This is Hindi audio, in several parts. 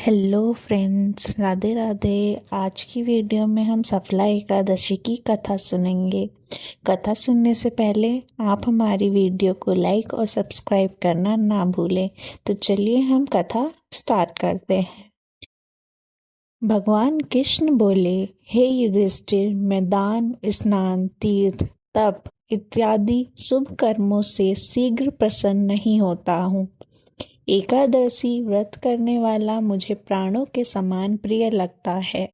Hello friends, Radhe Radhe. आज की वीडियो में हम सफला एकादशी की कथा सुनेंगे। कथा सुनने से पहले आप हमारी वीडियो को लाइक और सब्सक्राइब करना ना भूलें। तो चलिए हम कथा स्टार्ट करते हैं। भगवान कृष्ण बोले, हे युधिष्ठिर, मैं दान, स्नान, तीर्थ, तप इत्यादि शुभ कर्मों से शीघ्र प्रसन्न नहीं होता हूँ। एकादशी व्रत करने वाला मुझे प्राणों के समान प्रिय लगता है।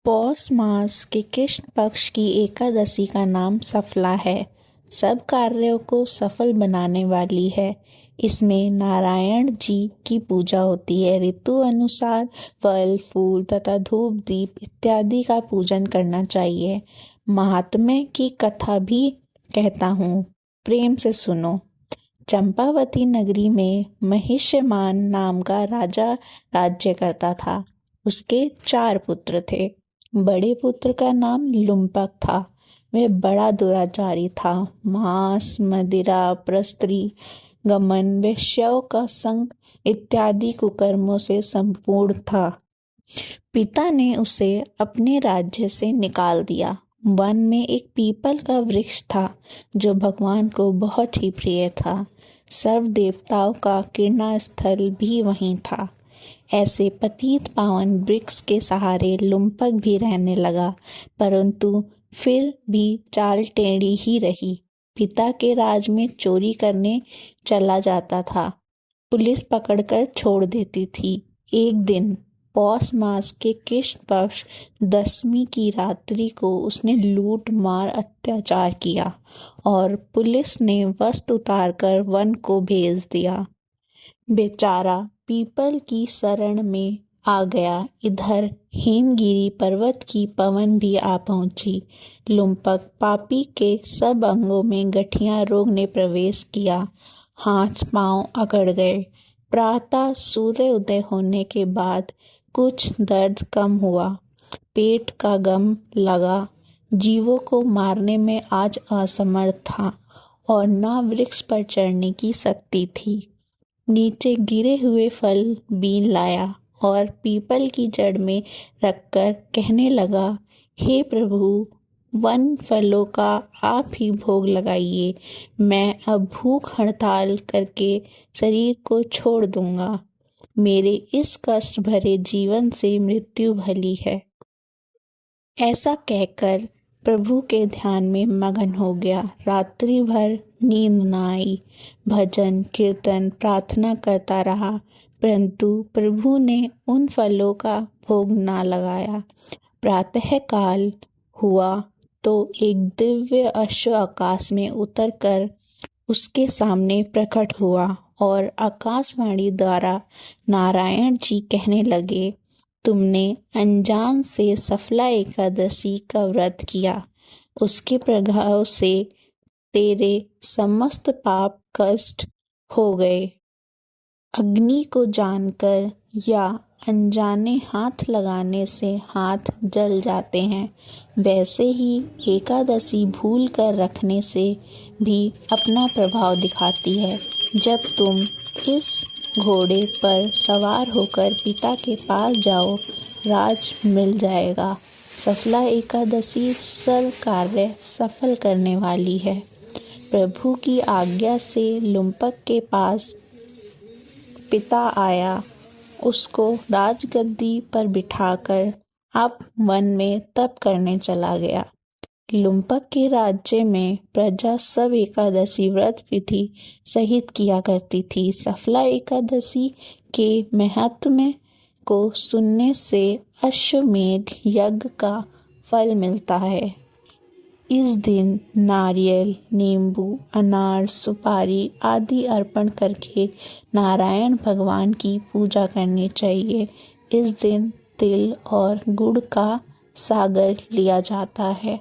पौष मास के कृष्ण पक्ष की एकादशी का नाम सफला है। सब कार्यों को सफल बनाने वाली है। इसमें नारायण जी की पूजा होती है। ऋतु अनुसार फल, फूल तथा धूप, दीप इत्यादि का पूजन करना चाहिए। महात्म्य की कथा भी कहता हूँ, प्रेम से सुनो। चंपावती नगरी में महिष्यमान नाम का राजा राज्य करता था। उसके 4 पुत्र थे। बड़े पुत्र का नाम लुम्पक था। वह बड़ा दुराचारी था। मांस, मदिरा, प्रस्त्री गमन, वेश्याओं का संग इत्यादि कुकर्मों से संपूर्ण था। पिता ने उसे अपने राज्य से निकाल दिया। वन में एक पीपल का वृक्ष था जो भगवान को बहुत ही प्रिय था। सर्व देवताओं का किरणा स्थल भी वहीं था। ऐसे पतित पावन वृक्ष के सहारे लुम्पक भी रहने लगा, परंतु फिर भी चाल टेढ़ी ही रही। पिता के राज में चोरी करने चला जाता था। पुलिस पकड़कर छोड़ देती थी। एक दिन पौष मास के कृष्ण पक्ष 10वीं की रात्रि को उसने लूट मार अत्याचार किया और पुलिस ने वस्त्र उतारकर वन को भेज दिया। बेचारा पीपल की शरण में आ गया। इधर हेमगिरी पर्वत की पवन भी आ पहुंची। लुम्पक पापी के सब अंगों में गठिया रोग ने प्रवेश किया। हाथ पांव अकड़ गए। प्रातः सूर्य उदय होने के बाद कुछ दर्द कम हुआ। पेट का गम लगा। जीवों को मारने में आज असमर्थ था और ना वृक्ष पर चढ़ने की शक्ति थी। नीचे गिरे हुए फल बीन लाया और पीपल की जड़ में रखकर कहने लगा, हे प्रभु, वन फलों का आप ही भोग लगाइए। मैं अब भूख हड़ताल करके शरीर को छोड़ दूंगा। मेरे इस कष्ट भरे जीवन से मृत्यु भली है। ऐसा कहकर प्रभु के ध्यान में मगन हो गया। रात्रि भर नींद न आई। भजन, कीर्तन, प्रार्थना करता रहा, परंतु प्रभु ने उन फलों का भोग ना लगाया। प्रातः काल हुआ तो एक दिव्य अश्व आकाश में उतरकर उसके सामने प्रकट हुआ और आकाशवाणी द्वारा नारायण जी कहने लगे, तुमने अनजान से सफला एकादशी का व्रत किया। उसके प्रभाव से तेरे समस्त पाप कष्ट हो गए। अग्नि को जानकर या अनजाने हाथ लगाने से हाथ जल जाते हैं, वैसे ही एकादशी भूल कर रखने से भी अपना प्रभाव दिखाती है। जब तुम इस घोड़े पर सवार होकर पिता के पास जाओ, राज मिल जाएगा। सफला एकादशी सर्व कार्य सफल करने वाली है। प्रभु की आज्ञा से लुम्पक के पास पिता आया। उसको राजगद्दी पर बिठाकर अब वन में तप करने चला गया। लुम्पक के राज्य में प्रजा सब एकादशी व्रत विधि सहित किया करती थी। सफला एकादशी के महात्म्य को सुनने से अश्वमेध यज्ञ का फल मिलता है। इस दिन नारियल, नींबू, अनार, सुपारी आदि अर्पण करके नारायण भगवान की पूजा करनी चाहिए। इस दिन तिल और गुड़ का सागर लिया जाता है।